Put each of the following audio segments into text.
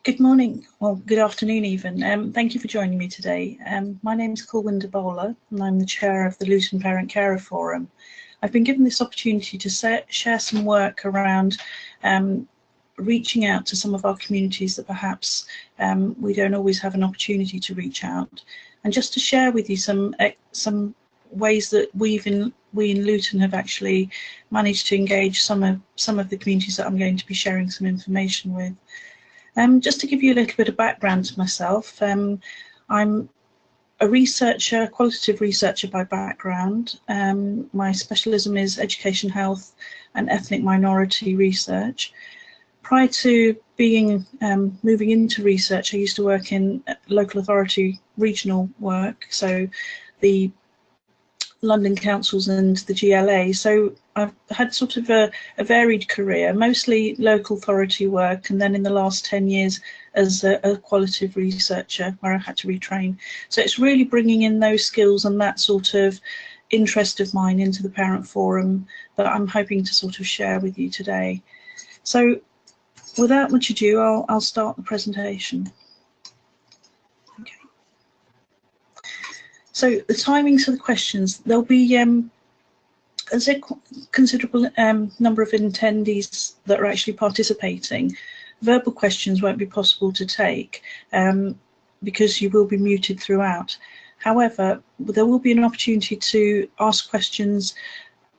Good morning, or good afternoon even. Thank you for joining me today. My name is Kulwinder Bola, and I'm the chair of the Luton Parent Carer Forum. I've been given this opportunity to share some work around reaching out to some of our communities that perhaps we don't always have an opportunity to reach out, and just to share with you some ways that we in Luton have actually managed to engage some of the communities that I'm going to be sharing some information with. Just to give you a little bit of background to myself, I'm a researcher, qualitative researcher by background. My specialism is education, health and ethnic minority research. Prior to moving into research, I used to work in local authority regional work, so the London councils and the GLA. So I've had sort of a varied career, mostly local authority work, and then in the last 10 years as a qualitative researcher where I had to retrain. So it's really bringing in those skills and that sort of interest of mine into the Parent Forum that I'm hoping to sort of share with you today. So without much ado, I'll start the presentation. Okay. So the timings of the questions, there'll be as a considerable number of attendees that are actually participating. Verbal questions won't be possible to take because you will be muted throughout. However, there will be an opportunity to ask questions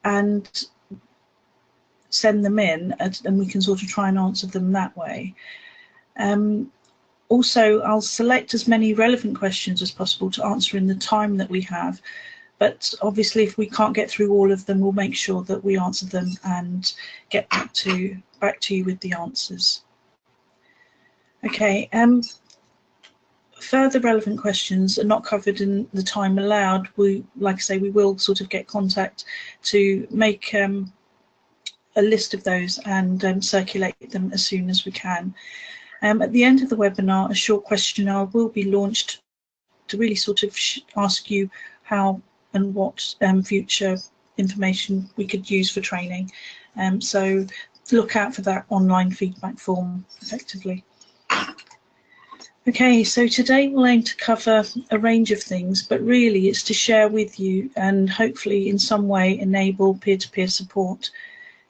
and send them in, and we can sort of try and answer them that way. Also, I'll select as many relevant questions as possible to answer in the time that we have. But obviously, if we can't get through all of them, we'll make sure that we answer them and get back to you with the answers. Okay. Further relevant questions are not covered in the time allowed. Like I say, we will sort of get contact to make a list of those and circulate them as soon as we can. At the end of the webinar, a short questionnaire will be launched to really sort of ask you how and what future information we could use for training. So look out for that online feedback form effectively. Okay, so today we'll aim to cover a range of things, but really it's to share with you and hopefully in some way enable peer-to-peer support.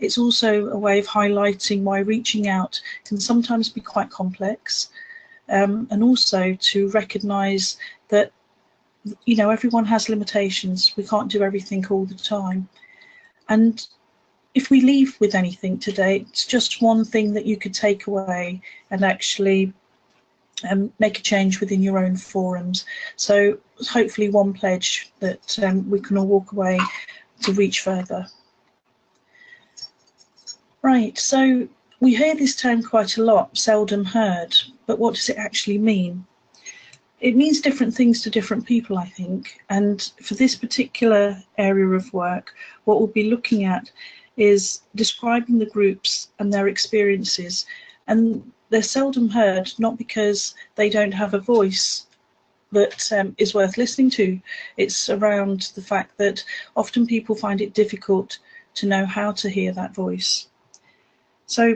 It's also a way of highlighting why reaching out can sometimes be quite complex, and also to recognise that, you know, everyone has limitations. We can't do everything all the time. And if we leave with anything today, it's just one thing that you could take away and actually make a change within your own forums. So hopefully one pledge that we can all walk away to reach further. Right, so we hear this term quite a lot, seldom heard, but what does it actually mean? It means different things to different people, I think, and for this particular area of work, what we'll be looking at is describing the groups and their experiences, and they're seldom heard, not because they don't have a voice that is worth listening to. It's around the fact that often people find it difficult to know how to hear that voice. So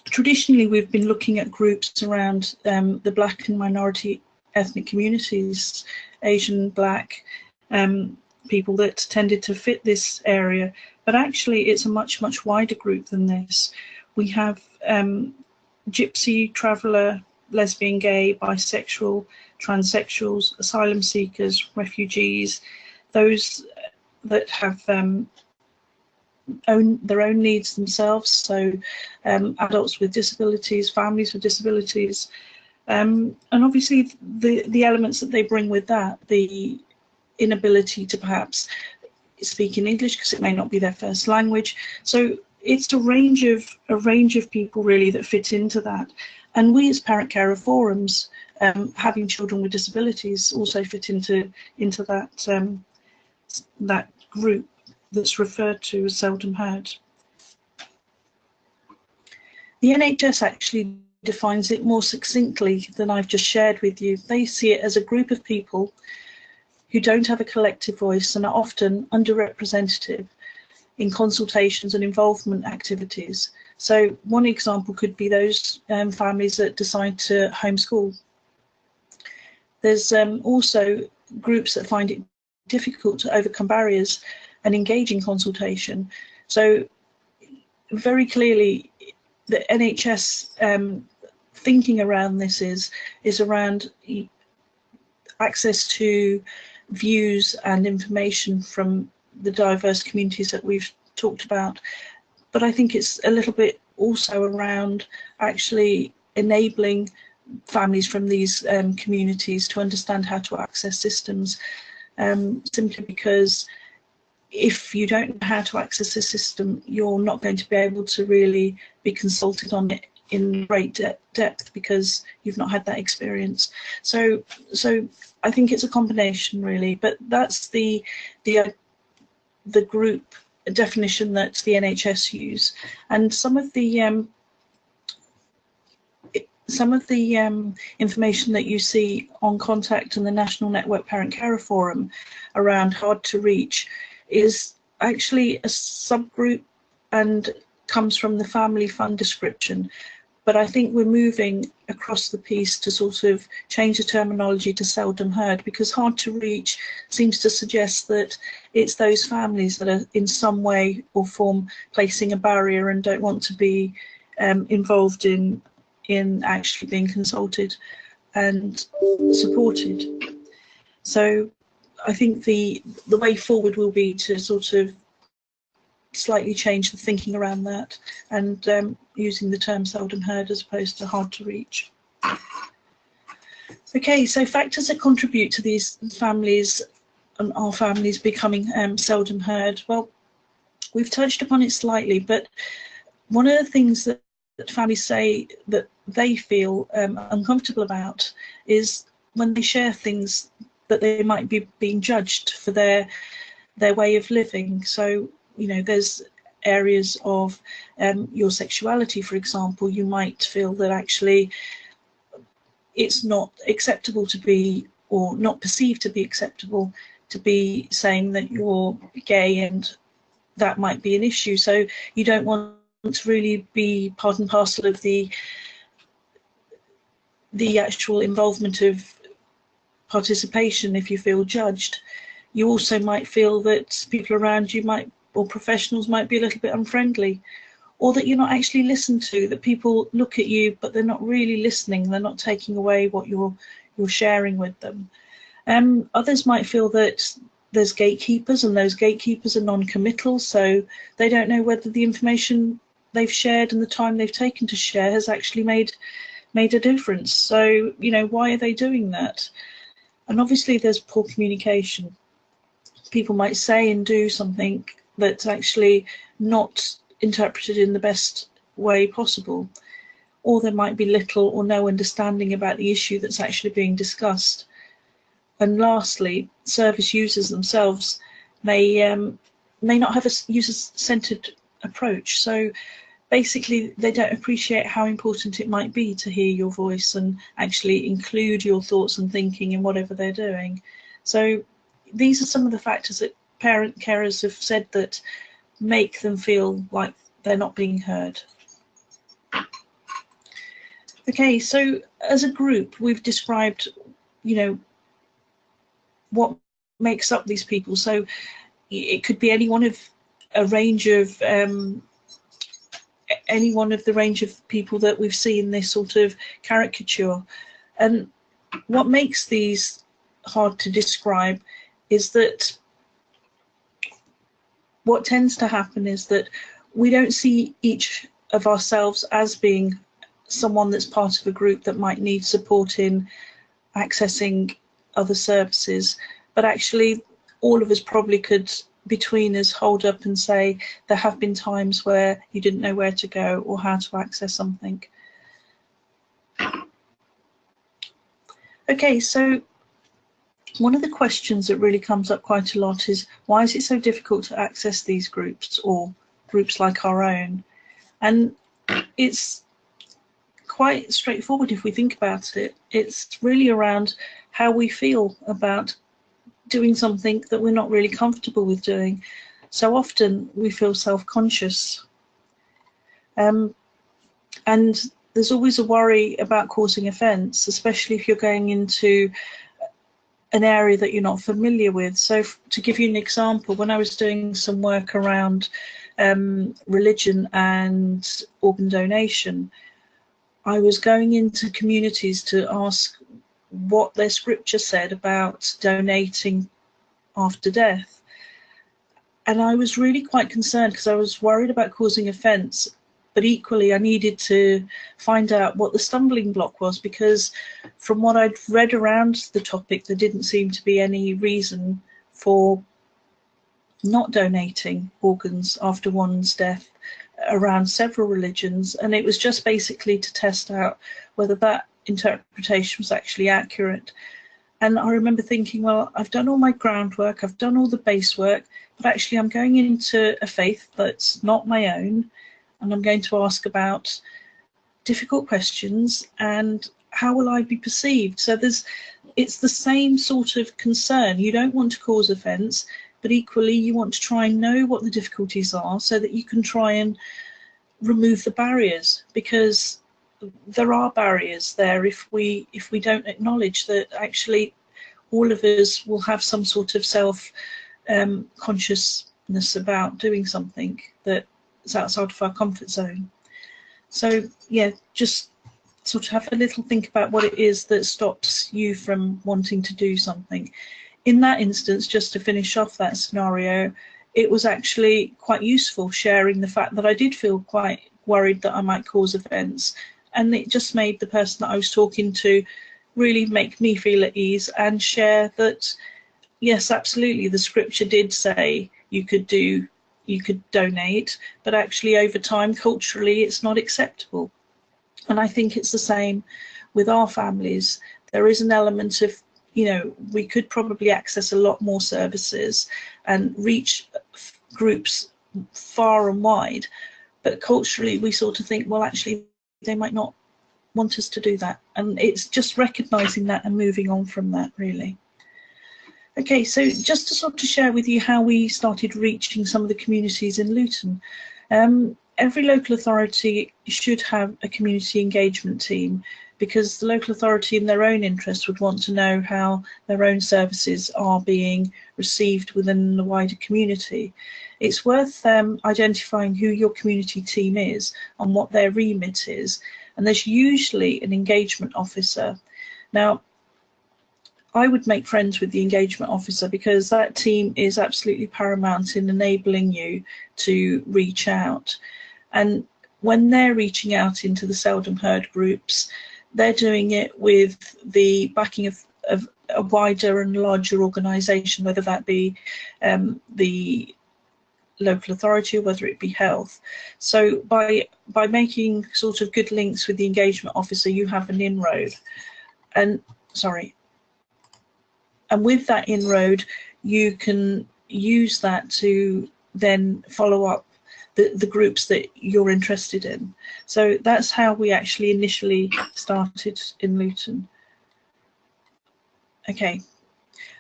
traditionally, we've been looking at groups around the Black and minority ethnic communities, Asian, Black, people that tended to fit this area. But actually, it's a much, much wider group than this. We have gypsy, traveller, lesbian, gay, bisexual, transsexuals, asylum seekers, refugees, those that have their own needs themselves, so adults with disabilities, families with disabilities, and obviously the elements that they bring with that, the inability to perhaps speak in English because it may not be their first language. So it's a range of people really that fit into that, and we as Parent Carer Forums, having children with disabilities, also fit into that that group that's referred to as seldom heard. The NHS actually defines it more succinctly than I've just shared with you. They see it as a group of people who don't have a collective voice and are often underrepresented in consultations and involvement activities. So one example could be those families that decide to homeschool. There's also groups that find it difficult to overcome barriers and engage in consultation. So very clearly the NHS thinking around this is around access to views and information from the diverse communities that we've talked about. But I think it's a little bit also around actually enabling families from these communities to understand how to access systems, simply because if you don't know how to access the system, you're not going to be able to really be consulted on it in great depth because you've not had that experience. So I think it's a combination really, but that's the group definition that the NHS use, and some of the information that you see on Contact and the National Network Parent Carer Forum around hard to reach is actually a subgroup and comes from the family fund description. But I think we're moving across the piece to sort of change the terminology to seldom heard, because hard to reach seems to suggest that it's those families that are in some way or form placing a barrier and don't want to be involved in actually being consulted and supported. So I think the way forward will be to sort of slightly change the thinking around that and using the term seldom heard as opposed to hard to reach. Okay, so factors that contribute to these families and our families becoming seldom heard. Well, we've touched upon it slightly, but one of the things that families say that they feel uncomfortable about is when they share things that they might be being judged for their way of living. So, you know, there's areas of your sexuality, for example. You might feel that actually it's not acceptable to be, or not perceived to be acceptable to be saying that you're gay, and that might be an issue. So you don't want to really be part and parcel of the actual involvement of participation if you feel judged. You also might feel that people around you might, or professionals might be a little bit unfriendly, or that you're not actually listened to, that people look at you but they're not really listening, they're not taking away what you're sharing with them. Others might feel that there's gatekeepers, and those gatekeepers are non-committal, so they don't know whether the information they've shared and the time they've taken to share has actually made a difference. So, you know, why are they doing that? And obviously there's poor communication. People might say and do something that's actually not interpreted in the best way possible, or there might be little or no understanding about the issue that's actually being discussed. And lastly, service users themselves may not have a user-centered approach. So basically they don't appreciate how important it might be to hear your voice and actually include your thoughts and thinking in whatever they're doing. So these are some of the factors that parent carers have said that make them feel like they're not being heard. Okay, so as a group, we've described, you know, what makes up these people. So it could be any one of the range of people that we've seen this sort of caricature. And what makes these hard to describe is that what tends to happen is that we don't see each of ourselves as being someone that's part of a group that might need support in accessing other services, but actually all of us probably could, between us, hold up and say there have been times where you didn't know where to go or how to access something. Okay, so one of the questions that really comes up quite a lot is, why is it so difficult to access these groups, or groups like our own? And it's quite straightforward if we think about it. It's really around how we feel about doing something that we're not really comfortable with doing. So often we feel self-conscious. And there's always a worry about causing offence, especially if you're going into an area that you're not familiar with. So to give you an example, when I was doing some work around religion and organ donation, I was going into communities to ask what their scripture said about donating after death. And I was really quite concerned because I was worried about causing offence, but equally I needed to find out what the stumbling block was, because from what I'd read around the topic, there didn't seem to be any reason for not donating organs after one's death around several religions, and it was just basically to test out whether that interpretation was actually accurate. And I remember thinking, well, I've done all my groundwork, I've done all the base work, but actually I'm going into a faith that's not my own, and I'm going to ask about difficult questions and how will I be perceived? So it's the same sort of concern. You don't want to cause offence, but equally you want to try and know what the difficulties are so that you can try and remove the barriers, because there are barriers there if we don't acknowledge that actually all of us will have some sort of self consciousness about doing something that is outside of our comfort zone. So yeah, just sort of have a little think about what it is that stops you from wanting to do something. In that instance, just to finish off that scenario, it was actually quite useful sharing the fact that I did feel quite worried that I might cause offence, and it just made the person that I was talking to really make me feel at ease and share that yes, absolutely, the scripture did say you could donate, but actually over time culturally it's not acceptable. And I think it's the same with our families. There is an element of, we could probably access a lot more services and reach groups far and wide, but culturally we sort of think, well, actually they might not want us to do that, and it's just recognizing that and moving on from that, really. Okay, so just to sort of share with you how we started reaching some of the communities in Luton. Every local authority should have a community engagement team, because the local authority in their own interest would want to know how their own services are being received within the wider community. It's worth identifying who your community team is and what their remit is, and there's usually an engagement officer. Now, I would make friends with the engagement officer because that team is absolutely paramount in enabling you to reach out. And when they're reaching out into the Seldom Heard groups, they're doing it with the backing of a wider and larger organisation, whether that be the local authority or whether it be health. So by making sort of good links with the engagement officer, you have an inroad. And with that inroad, you can use that to then follow up the groups that you're interested in. So that's how we actually initially started in Luton. Okay,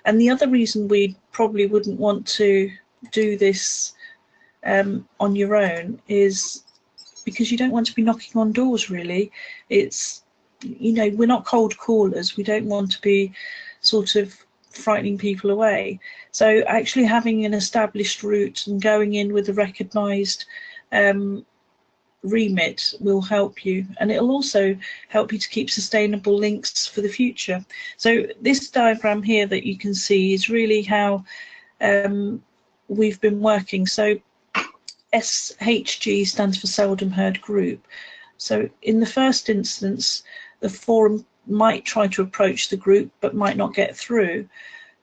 and the other reason we probably wouldn't want to do this on your own is because you don't want to be knocking on doors, really. It's, we're not cold callers. We don't want to be sort of frightening people away. So actually having an established route and going in with a recognised remit will help you, and it'll also help you to keep sustainable links for the future. So this diagram here that you can see is really how we've been working. So SHG stands for Seldom Heard Group. So in the first instance, the forum might try to approach the group but might not get through.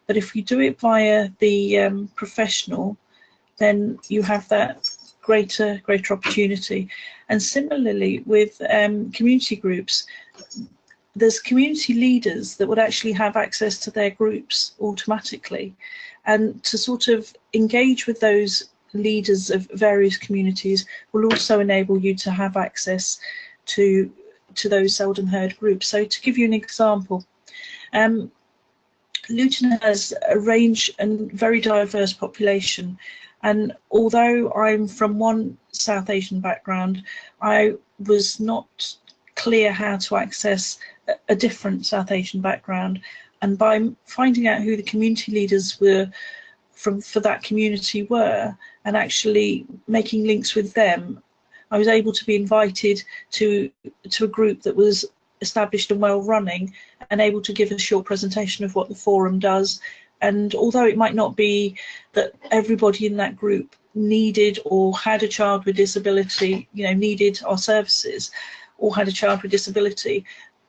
But if you do it via the professional, then you have that greater opportunity. And similarly with community groups, there's community leaders that would actually have access to their groups automatically, and to sort of engage with those leaders of various communities will also enable you to have access to those Seldom Heard groups. So to give you an example, Luton has a range and very diverse population, and although I'm from one South Asian background, I was not clear how to access a different South Asian background, and by finding out who the community leaders were for that community were, and actually making links with them, I was able to be invited to a group that was established and well running, and able to give a short presentation of what the forum does. And although it might not be that everybody in that group needed or had a child with disability, needed our services, or had a child with disability,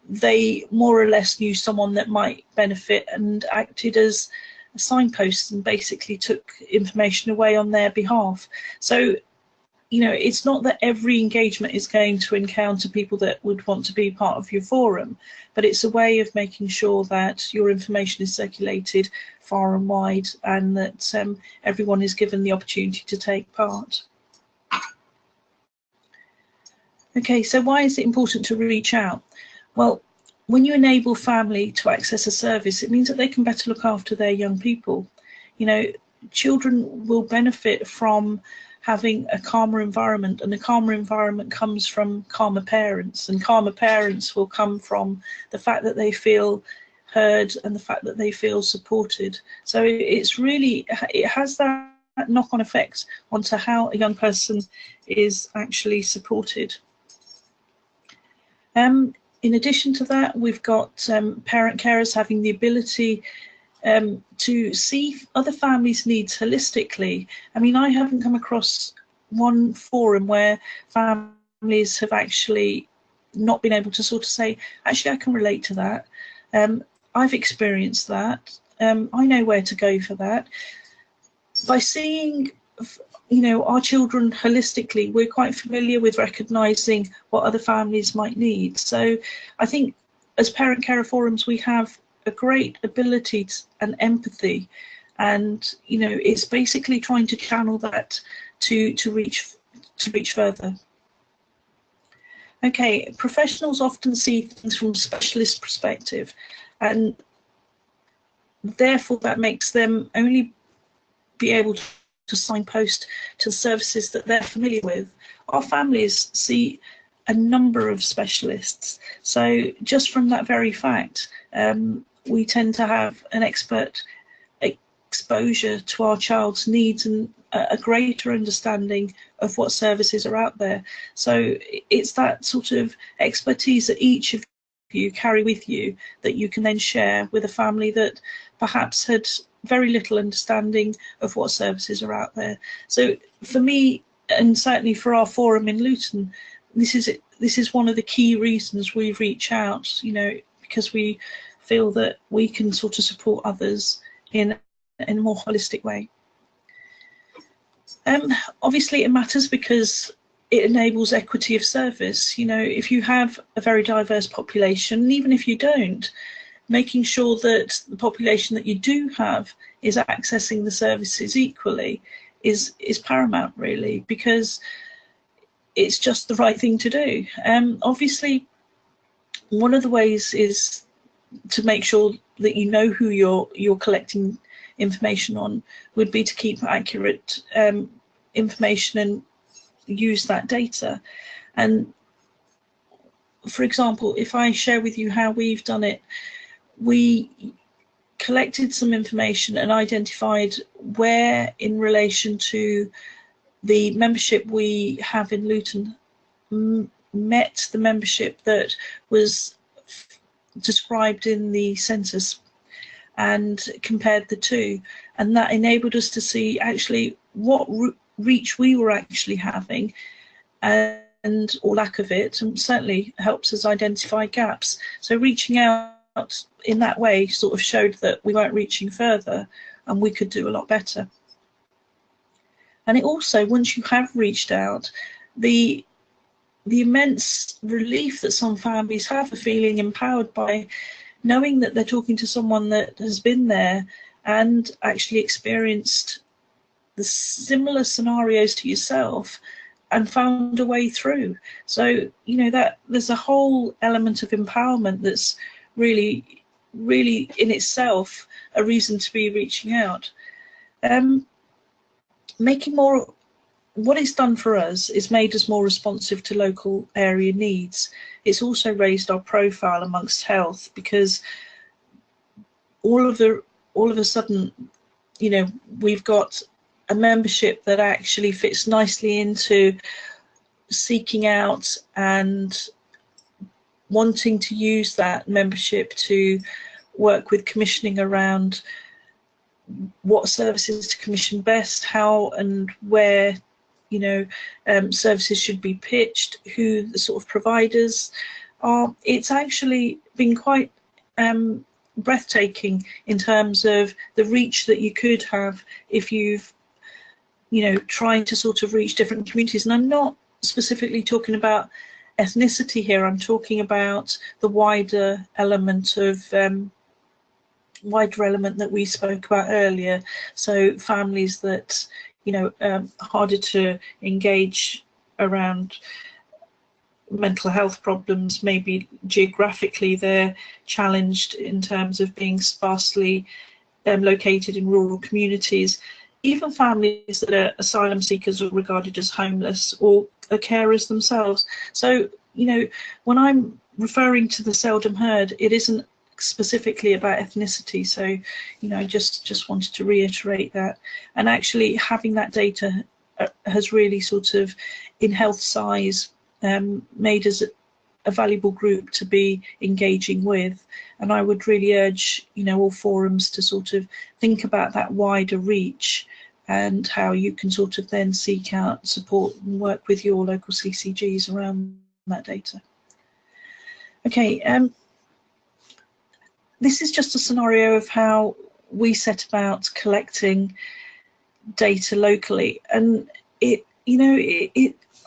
they more or less knew someone that might benefit and acted as a signpost and basically took information away on their behalf. So, it's not that every engagement is going to encounter people that would want to be part of your forum, but it's a way of making sure that your information is circulated far and wide, and that everyone is given the opportunity to take part. Okay, so why is it important to reach out? Well, when you enable family to access a service, it means that they can better look after their young people. Children will benefit from having a calmer environment, and a calmer environment comes from calmer parents, and calmer parents will come from the fact that they feel heard and the fact that they feel supported. So it has that knock-on effect onto how a young person is actually supported. In addition to that, we've got parent carers having the ability to see other families' needs holistically. I mean, I haven't come across one forum where families have actually not been able to sort of say, actually, I can relate to that. I've experienced that. I know where to go for that. By seeing, our children holistically, we're quite familiar with recognising what other families might need. So I think as parent carer forums, we have a great ability and empathy, and it's basically trying to channel that to reach further. Okay, professionals often see things from a specialist perspective, and therefore that makes them only be able to signpost to services that they're familiar with. Our families see a number of specialists, so just from that very fact, we tend to have an expert exposure to our child's needs and a greater understanding of what services are out there. So it's that sort of expertise that each of you carry with you that you can then share with a family that perhaps had very little understanding of what services are out there. So for me, and certainly for our forum in Luton, this is one of the key reasons we reach out, because we feel that we can sort of support others in a more holistic way. Obviously it matters because it enables equity of service. If you have a very diverse population, even if you don't, making sure that the population that you do have is accessing the services equally is paramount, really, because it's just the right thing to do. Obviously, one of the ways is to make sure that you know who you're collecting information on would be to keep accurate information and use that data. And for example, if I share with you how we've done it, we collected some information and identified where, in relation to the membership we have in Luton, met the membership that was described in the census, and compared the two, and that enabled us to see actually what reach we were actually having, and or lack of it, and certainly helps us identify gaps. So reaching out in that way sort of showed that we weren't reaching further and we could do a lot better. And it also, once you have reached out, the immense relief that some families have of feeling empowered by knowing that they're talking to someone that has been there and actually experienced the similar scenarios to yourself and found a way through. So, that there's a whole element of empowerment that's really really in itself a reason to be reaching out. Making more, what it's done for us is made us more responsive to local area needs. It's also raised our profile amongst health, because all of a sudden, you know, we've got a membership that actually fits nicely into seeking out and wanting to use that membership to work with commissioning around what services to commission best, how and where, you know, services should be pitched, who the sort of providers are. It's actually been quite breathtaking in terms of the reach that you could have if you've, you know, trying to sort of reach different communities. And I'm not specifically talking about ethnicity here, I'm talking about the wider element of that we spoke about earlier. So families that, you know, harder to engage around mental health problems, maybe geographically they're challenged in terms of being sparsely located in rural communities. Even families that are asylum seekers or regarded as homeless or are carers themselves. So, you know, when I'm referring to the Seldom Heard, it isn't specifically about ethnicity. So, you know, I just wanted to reiterate that. And actually having that data has really sort of, in health size, made us a valuable group to be engaging with. And I would really urge, you know, all forums to sort of think about that wider reach and how you can sort of then seek out support and work with your local CCGs around that data. Okay, this is just a scenario of how we set about collecting data locally, and it, you know,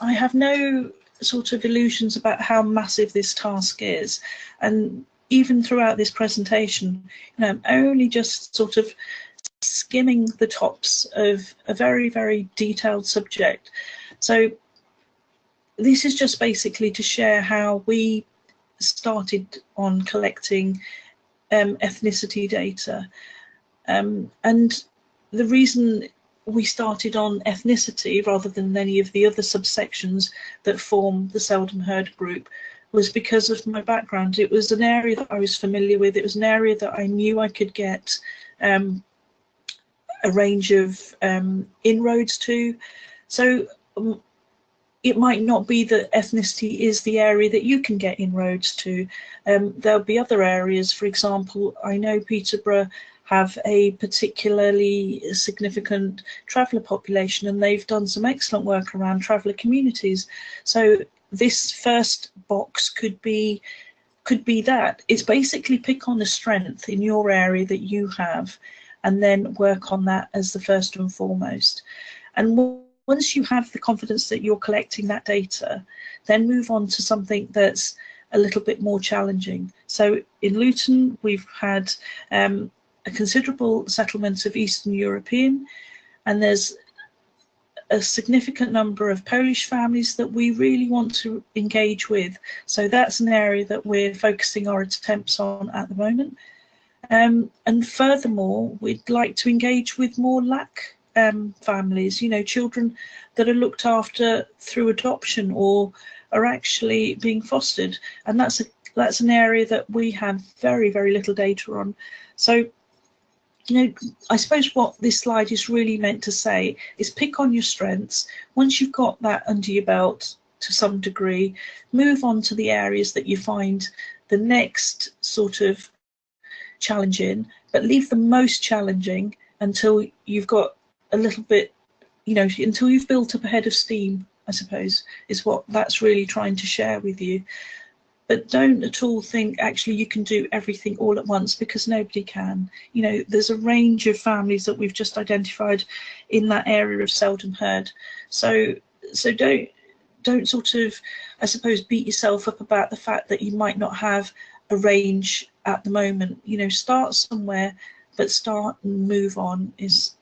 I have no sort of illusions about how massive this task is, and even throughout this presentation, you know, I'm only just sort of skimming the tops of a very, very detailed subject. So this is just basically to share how we started on collecting ethnicity data, and the reason we started on ethnicity rather than any of the other subsections that form the Seldom Heard group was because of my background. It was an area that I was familiar with. It was an area that I knew I could get a range of inroads to. So it might not be that ethnicity is the area that you can get inroads to. There'll be other areas. For example, I know Peterborough have a particularly significant traveller population, and they've done some excellent work around traveller communities. So this first box could be that. It's basically pick on the strength in your area that you have, and then work on that as the first and foremost. And once you have the confidence that you're collecting that data, then move on to something that's a little bit more challenging. So in Luton, we've had a considerable settlement of Eastern European, and there's a significant number of Polish families that we really want to engage with. So that's an area that we're focusing our attempts on at the moment. And furthermore, we'd like to engage with more LAC families, you know, children that are looked after through adoption or are actually being fostered. And that's an area that we have very, very little data on. So, you know, I suppose what this slide is really meant to say is pick on your strengths. Once you've got that under your belt to some degree, move on to the areas that you find the next sort of challenging, but leave the most challenging until you've got a little bit, you know, until you've built up a head of steam, I suppose, is what that's really trying to share with you. But don't at all think actually you can do everything all at once, because nobody can. You know, there's a range of families that we've just identified in that area of Seldom Heard. So don't sort of, I suppose, beat yourself up about the fact that you might not have a range at the moment. You know, start somewhere, but start and move on is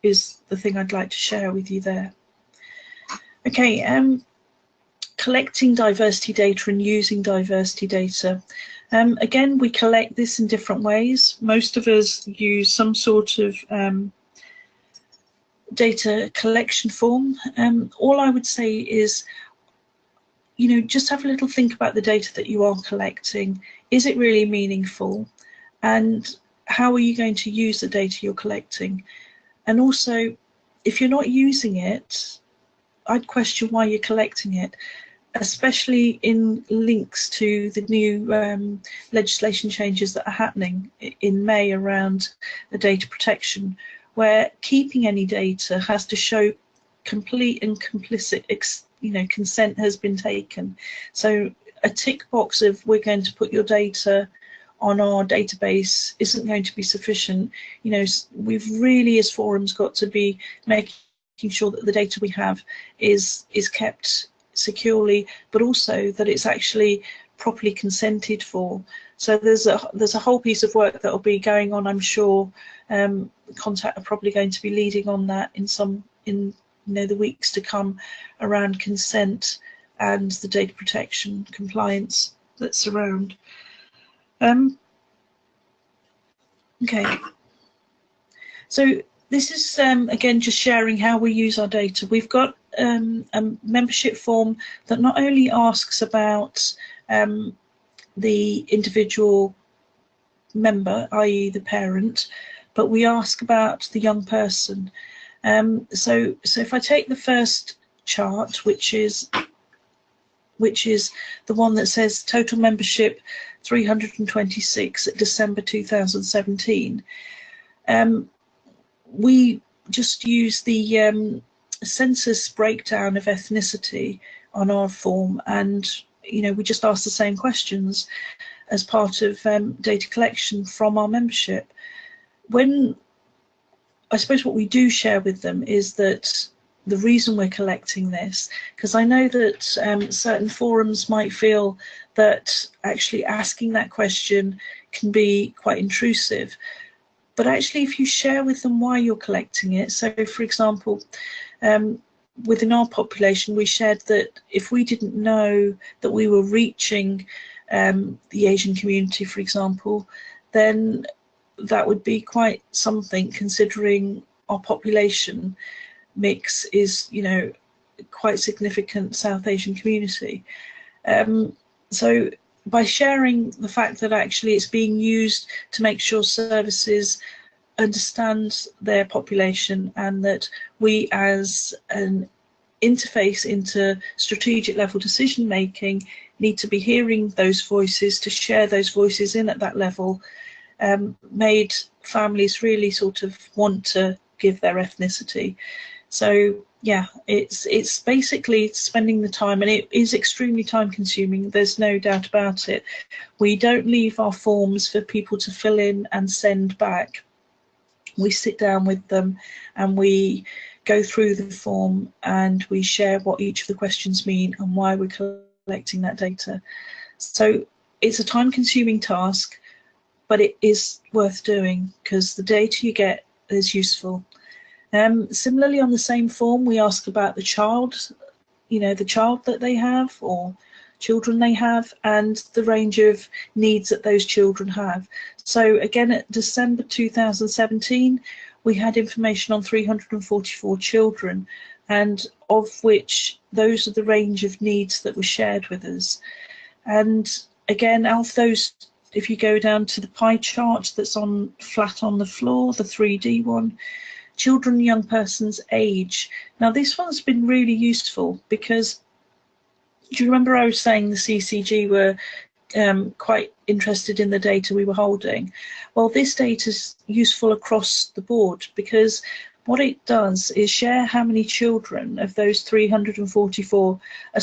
the thing I'd like to share with you there. Okay, collecting diversity data and using diversity data. Again, we collect this in different ways. Most of us use some sort of data collection form. All I would say is, just have a little think about the data that you are collecting. Is it really meaningful? And how are you going to use the data you're collecting? And also, if you're not using it, I'd question why you're collecting it, especially in links to the new legislation changes that are happening in May around the data protection, where keeping any data has to show complete and complicit consent has been taken. So a tick box of we're going to put your data on our database isn't going to be sufficient. We've really, as forums, got to be making sure that the data we have is kept securely, but also that it's actually properly consented for. So there's a whole piece of work that will be going on, I'm sure. Contact are probably going to be leading on that in the weeks to come, around consent and the data protection compliance that's around. Okay, so this is again just sharing how we use our data. We've got a membership form that not only asks about the individual member, i.e. the parent, but we ask about the young person. So if I take the first chart, which is the one that says total membership 326 at December 2017, we just use the census breakdown of ethnicity on our form, and we just ask the same questions as part of data collection from our membership. I suppose what we do share with them is that the reason we're collecting this, because I know that certain forums might feel that actually asking that question can be quite intrusive. But actually, if you share with them why you're collecting it, so for example, within our population, we shared that if we didn't know that we were reaching the Asian community, for example, then that would be quite something, considering our population mix is, quite significant South Asian community. So by sharing the fact that actually it's being used to make sure services understand their population, and that we as an interface into strategic level decision making need to be hearing those voices, to share those voices in at that level, made families really sort of want to give their ethnicity. So yeah, it's basically spending the time, and it is extremely time consuming, there's no doubt about it. We don't leave our forms for people to fill in and send back. We sit down with them and we go through the form and we share what each of the questions mean and why we're collecting that data. So it's a time consuming task, but it is worth doing because the data you get is useful. Similarly, on the same form, we ask about the child, the child that they have or children they have, and the range of needs that those children have. So again, at December 2017, we had information on 344 children, and of which those are the range of needs that were shared with us. And again, out of those, if you go down to the pie chart that's on flat on the floor, the 3D one, children, young persons, age. Now this one's been really useful because, do you remember I was saying the CCG were quite interested in the data we were holding? Well, this data is useful across the board because what it does is share how many children of those 344 are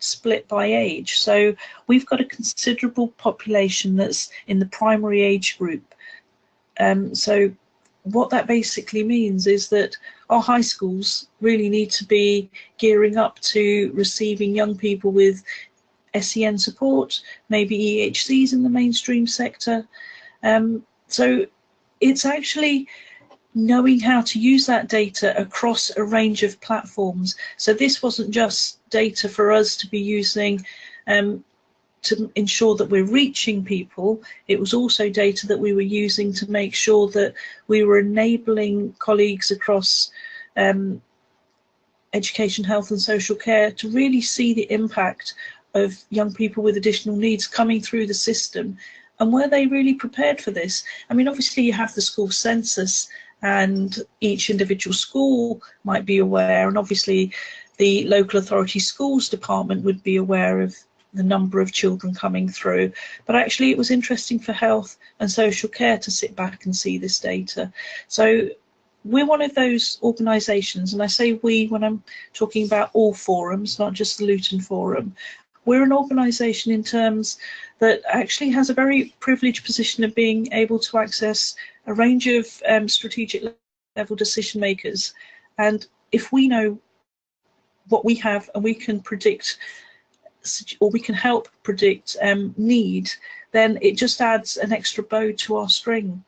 split by age. So we've got a considerable population that's in the primary age group. So what that basically means is that our high schools really need to be gearing up to receiving young people with SEN support, maybe EHCs in the mainstream sector. So it's actually knowing how to use that data across a range of platforms. So this wasn't just data for us to be using to ensure that we're reaching people, it was also data that we were using to make sure that we were enabling colleagues across education, health and social care to really see the impact of young people with additional needs coming through the system. And were they really prepared for this? I mean, obviously you have the school census and each individual school might be aware, and obviously the local authority schools department would be aware of the number of children coming through. But actually it was interesting for health and social care to sit back and see this data. So we're one of those organisations, and I say we when I'm talking about all forums, not just the Luton Forum. We're an organisation in terms that actually has a very privileged position of being able to access a range of strategic level decision makers. And if we know what we have and we can predict, or we can help predict need, then it just adds an extra bow to our string.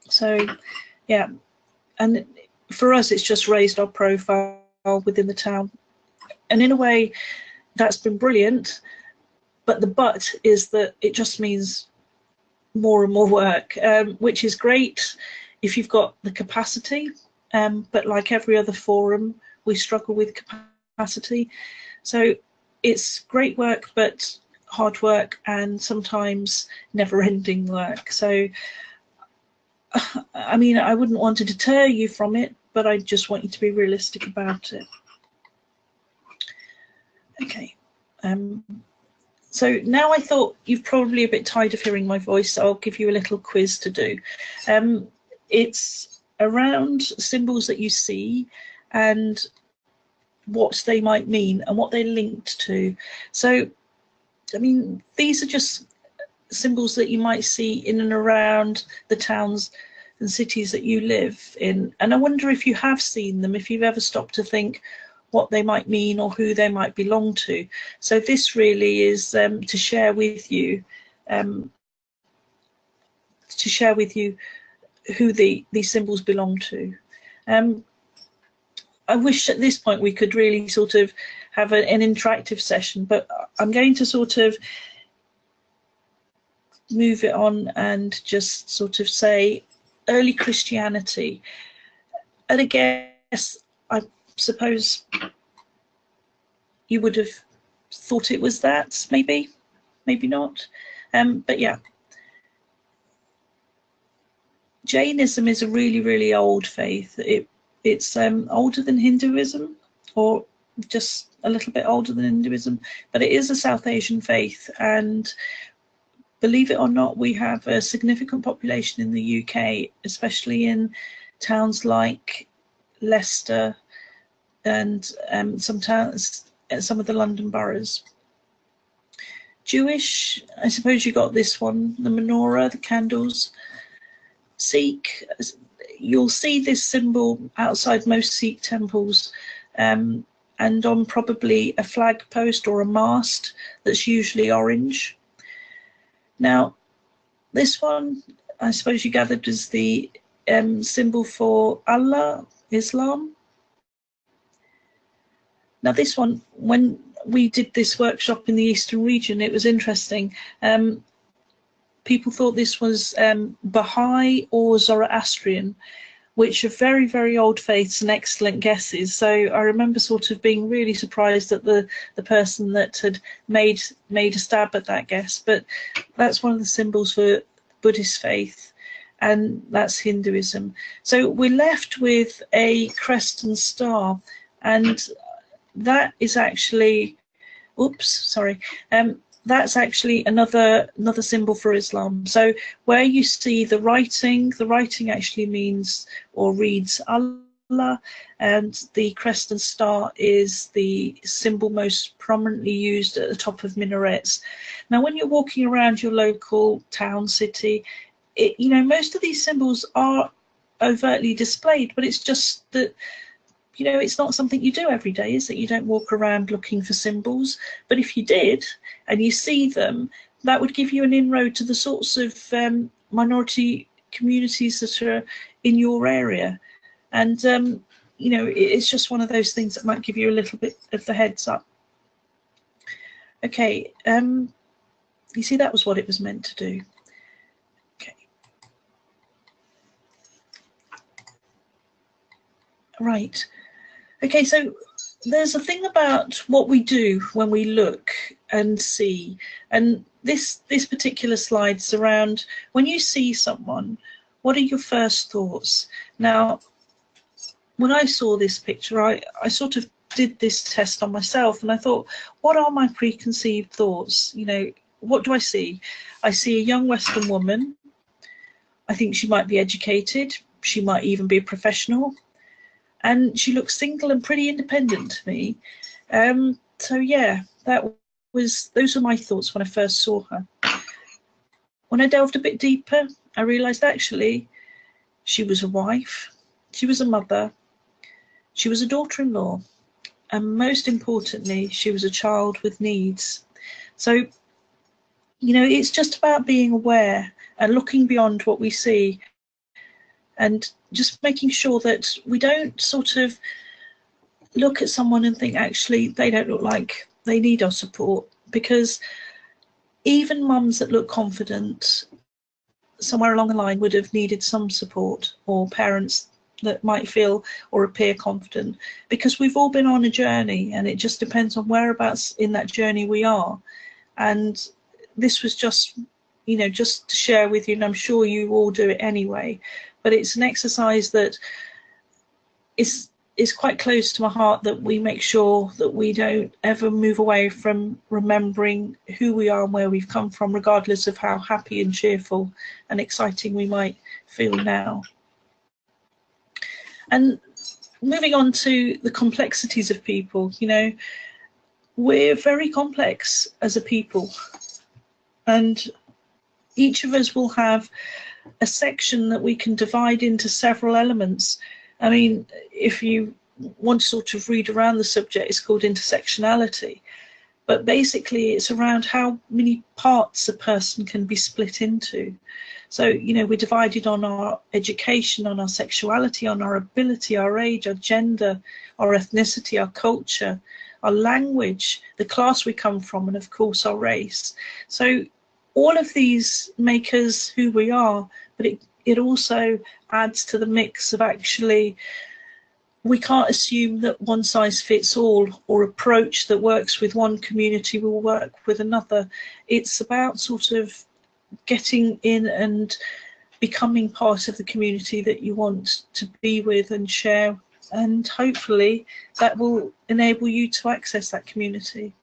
So yeah, and for us it's just raised our profile within the town, and in a way that's been brilliant. But the but is that it just means more and more work, which is great if you've got the capacity, but like every other forum we struggle with capacity. So it's great work, but hard work, and sometimes never-ending work. So I mean, I wouldn't want to deter you from it, but I just want you to be realistic about it. Okay. So now I thought you're probably a bit tired of hearing my voice, so I'll give you a little quiz to do. It's around symbols that you see and what they might mean and what they're linked to. So, I mean, these are just symbols that you might see in and around the towns and cities that you live in. And I wonder if you have seen them, if you've ever stopped to think what they might mean or who they might belong to. So this really is to share with you who these symbols belong to. I wish at this point we could really sort of have an interactive session, but I'm going to sort of move it on and just sort of say early Christianity. And I guess, I suppose you would have thought it was that, maybe not. But yeah, Jainism is a really, really old faith. It's older than Hinduism, or just a little bit older than Hinduism, but it is a South Asian faith. And believe it or not, we have a significant population in the UK, especially in towns like Leicester and some of the London boroughs. Jewish, I suppose you got this one, the menorah, the candles. Sikh, you'll see this symbol outside most Sikh temples, and on probably a flag post or a mast that's usually orange. Now, this one, I suppose you gathered, is the symbol for Allah, Islam. Now this one, when we did this workshop in the Eastern region, it was interesting. People thought this was Baha'i or Zoroastrian, which are very, very old faiths and excellent guesses. So I remember sort of being really surprised at the person that had made a stab at that guess. But that's one of the symbols for Buddhist faith, and that's Hinduism. So we're left with a crest and star, and that is actually, that's actually another symbol for Islam. So where you see the writing actually means or reads Allah, and the crest and star is the symbol most prominently used at the top of minarets. Now, when you're walking around your local town, city, most of these symbols are overtly displayed, but it's just that, it's not something you do every day, is that you don't walk around looking for symbols. But if you did and you see them, that would give you an inroad to the sorts of minority communities that are in your area. And you know, it's just one of those things that might give you a little bit of the heads up. Okay, you see, that was what it was meant to do. Okay. Right. Okay, so there's a thing about what we do when we look and see, and this particular slide's around when you see someone, what are your first thoughts? Now, when I saw this picture, I sort of did this test on myself, and I thought, what are my preconceived thoughts? You know, what do I see? I see a young Western woman. I think she might be educated. She might even be a professional. And she looks single and pretty independent to me. So yeah, those were my thoughts when I first saw her. When I delved a bit deeper, I realised actually she was a wife, she was a mother, she was a daughter-in-law, and most importantly, she was a child with needs. So, you know, it's just about being aware and looking beyond what we see, and just making sure that we don't sort of look at someone and think, actually, they don't look like they need our support. Because even mums that look confident, somewhere along the line would have needed some support, or parents that might feel or appear confident, because we've all been on a journey, and it just depends on whereabouts in that journey we are. And this was just, you know, just to share with you, and I'm sure you all do it anyway, but it's an exercise that is quite close to my heart, that we make sure that we don't ever move away from remembering who we are and where we've come from, regardless of how happy and cheerful and exciting we might feel now. And moving on to the complexities of people, you know, we're very complex as a people, and each of us will have a section that we can divide into several elements. I mean, if you want to sort of read around the subject, it's called intersectionality. But basically, it's around how many parts a person can be split into. So, you know, we're divided on our education, on our sexuality, on our ability, our age, our gender, our ethnicity, our culture, our language, the class we come from, and of course our race. So all of these make us who we are, but it also adds to the mix of, actually, we can't assume that one size fits all, or approach that works with one community will work with another. It's about sort of getting in and becoming part of the community that you want to be with and share, and hopefully that will enable you to access that community.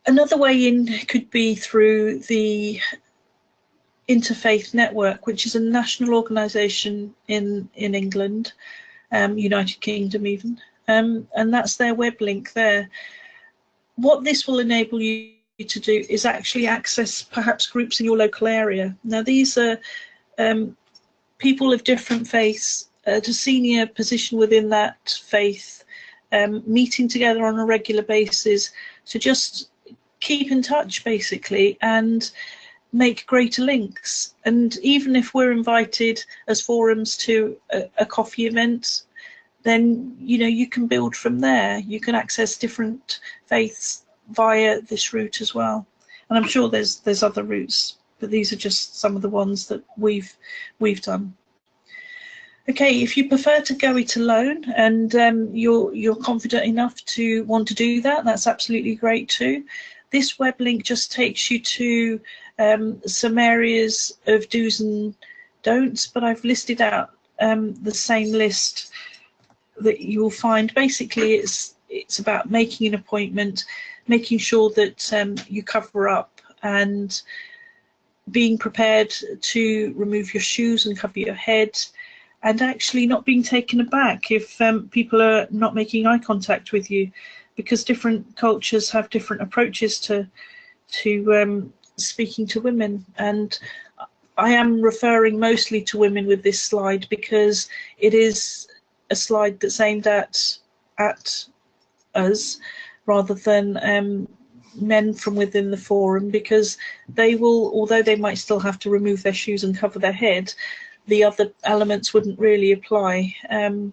Another way in could be through the Interfaith Network, which is a national organisation in England, United Kingdom even, and that's their web link there. What this will enable you to do is actually access perhaps groups in your local area. Now, these are people of different faiths at a senior position within that faith, meeting together on a regular basis to just keep in touch, basically, and make greater links. And even if we're invited as forums to a coffee event, then, you know, you can build from there. You can access different faiths via this route as well. And I'm sure there's other routes, but these are just some of the ones that we've done. Okay, if you prefer to go it alone, and you're confident enough to want to do that, that's absolutely great too. This web link just takes you to some areas of do's and don'ts, but I've listed out the same list that you'll find. Basically, it's about making an appointment, making sure that you cover up, and being prepared to remove your shoes and cover your head, and actually not being taken aback if people are not making eye contact with you, because different cultures have different approaches to speaking to women. And I am referring mostly to women with this slide, because it is a slide that's aimed at us rather than men from within the forum, because they will, although they might still have to remove their shoes and cover their head, the other elements wouldn't really apply.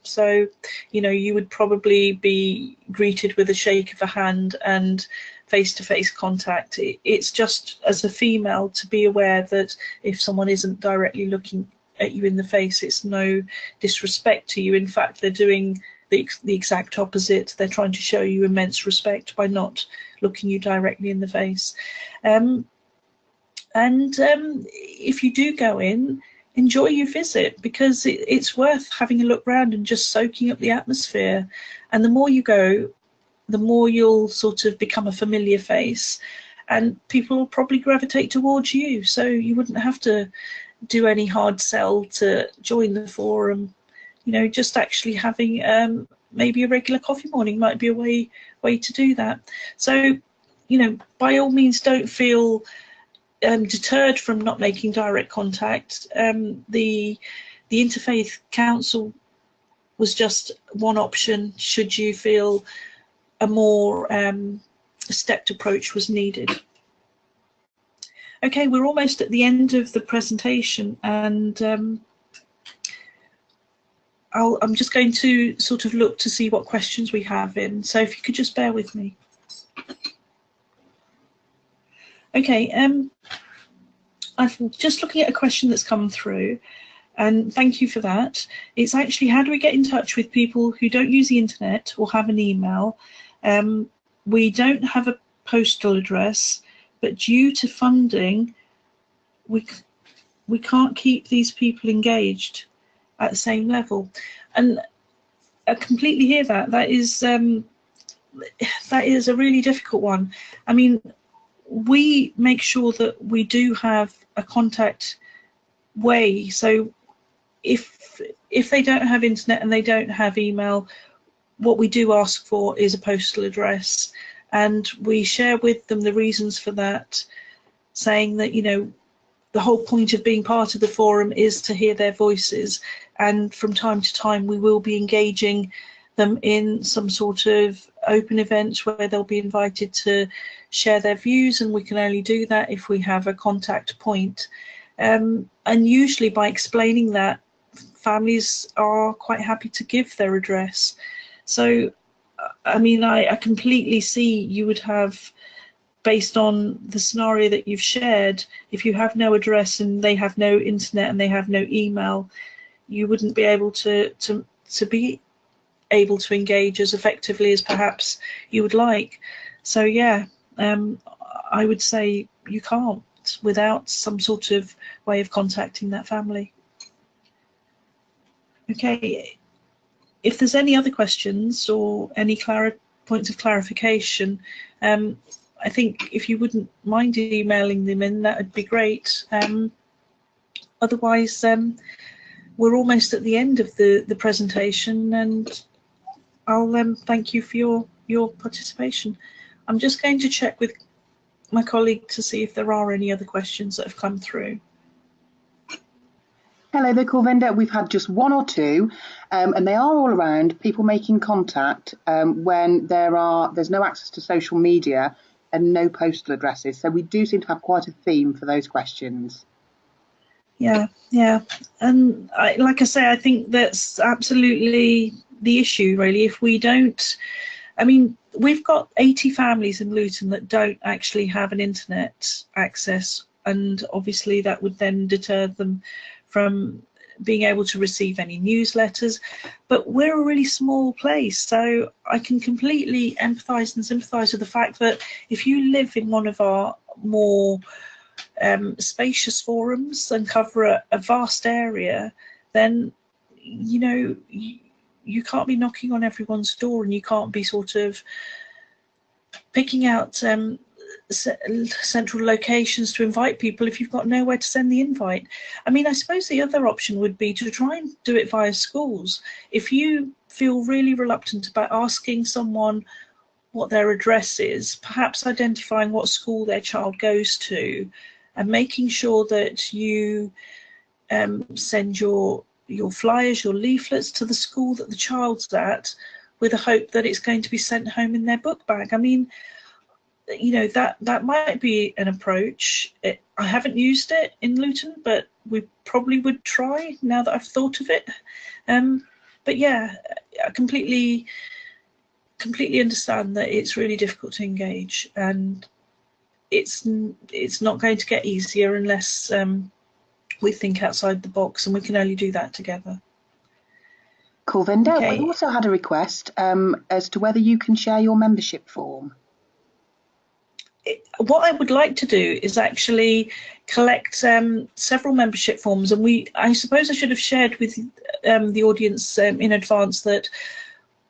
So, you know, you would probably be greeted with a shake of the hand and face-to-face contact. It's just, as a female, to be aware that if someone isn't directly looking at you in the face, it's no disrespect to you. In fact, they're doing the exact opposite. They're trying to show you immense respect by not looking you directly in the face. If you do go in, enjoy your visit, because it's worth having a look around and just soaking up the atmosphere. And the more you go, the more you'll sort of become a familiar face, and people will probably gravitate towards you. So you wouldn't have to do any hard sell to join the forum. You know, just actually having maybe a regular coffee morning might be a way to do that. So, you know, by all means, don't feel deterred from not making direct contact. The Interfaith Council was just one option should you feel a more stepped approach was needed. Okay, we're almost at the end of the presentation, and I'm just going to sort of look to see what questions we have in. So if you could just bear with me. Okay, I'm just looking at a question that's come through, and thank you for that. It's actually, how do we get in touch with people who don't use the internet or have an email? We don't have a postal address, but due to funding, we can't keep these people engaged at the same level. And I completely hear that. That is a really difficult one. I mean, we make sure that we do have a contact way. So if they don't have internet and they don't have email, what we do ask for is a postal address, and we share with them the reasons for that, saying that, you know, the whole point of being part of the forum is to hear their voices, and from time to time we will be engaging them in some sort of open event where they'll be invited to share their views, and we can only do that if we have a contact point. And usually by explaining that, families are quite happy to give their address. So, I mean, I completely see you would have, based on the scenario that you've shared, if you have no address and they have no internet and they have no email, you wouldn't be able to be able to engage as effectively as perhaps you would like. So yeah, I would say you can't without some sort of way of contacting that family. Okay, if there's any other questions or any points of clarification, I think if you wouldn't mind emailing them in, that would be great. Otherwise, we're almost at the end of the presentation, and I'll thank you for your participation. I'm just going to check with my colleague to see if there are any other questions that have come through. Hello there, Kulwinder. We've had just one or two, and they are all around people making contact when there's no access to social media and no postal addresses. So we do seem to have quite a theme for those questions. Yeah, and like I say, I think that's absolutely the issue, really. If we don't, I mean, we've got 80 families in Luton that don't actually have an internet access, and obviously that would then deter them from being able to receive any newsletters. But we're a really small place, so I can completely empathise and sympathise with the fact that if you live in one of our more spacious forums and cover a vast area, then, you know, you can't be knocking on everyone's door, and you can't be sort of picking out central locations to invite people if you've got nowhere to send the invite. I mean, I suppose the other option would be to try and do it via schools. If you feel really reluctant about asking someone what their address is, perhaps identifying what school their child goes to and making sure that you send your flyers, your leaflets to the school that the child's at, with a hope that it's going to be sent home in their book bag. I mean, you know, that might be an approach. I haven't used it in Luton, but we probably would try now that I've thought of it. But yeah, I completely understand that it's really difficult to engage, and it's not going to get easier unless we think outside the box, and we can only do that together. Kulwinder, Okay. we also had a request as to whether you can share your membership form. What I would like to do is actually collect several membership forms, and I suppose I should have shared with the audience in advance that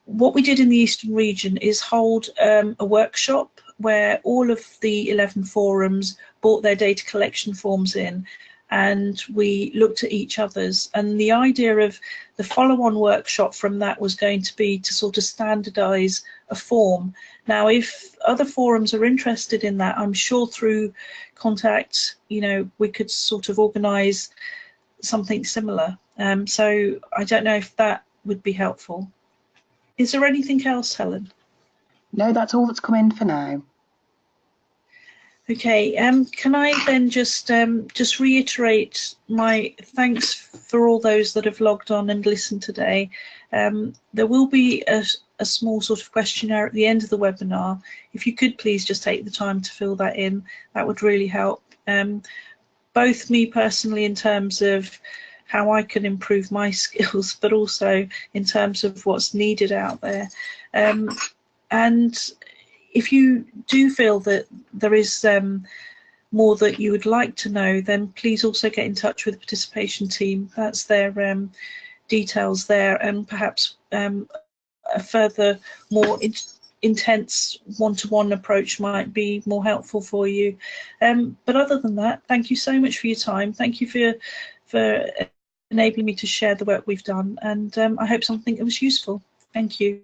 what we did in the Eastern region is hold a workshop where all of the 11 forums brought their data collection forms in, and we looked at each other's. And the idea of the follow-on workshop from that was going to be to sort of standardise a form. Now, if other forums are interested in that, I'm sure through contact, you know, we could sort of organise something similar. So I don't know if that would be helpful. Is there anything else, Helen? No, that's all that's come in for now. Okay, can I then just reiterate my thanks for all those that have logged on and listened today. There will be a small sort of questionnaire at the end of the webinar. If you could please just take the time to fill that in, that would really help. Both me personally in terms of how I can improve my skills, but also in terms of what's needed out there. And if you do feel that there is more that you would like to know, then please also get in touch with the participation team. That's their details there, and perhaps a further more intense one-to-one approach might be more helpful for you. But other than that, thank you so much for your time. Thank you for enabling me to share the work we've done, and I hope something was useful. Thank you.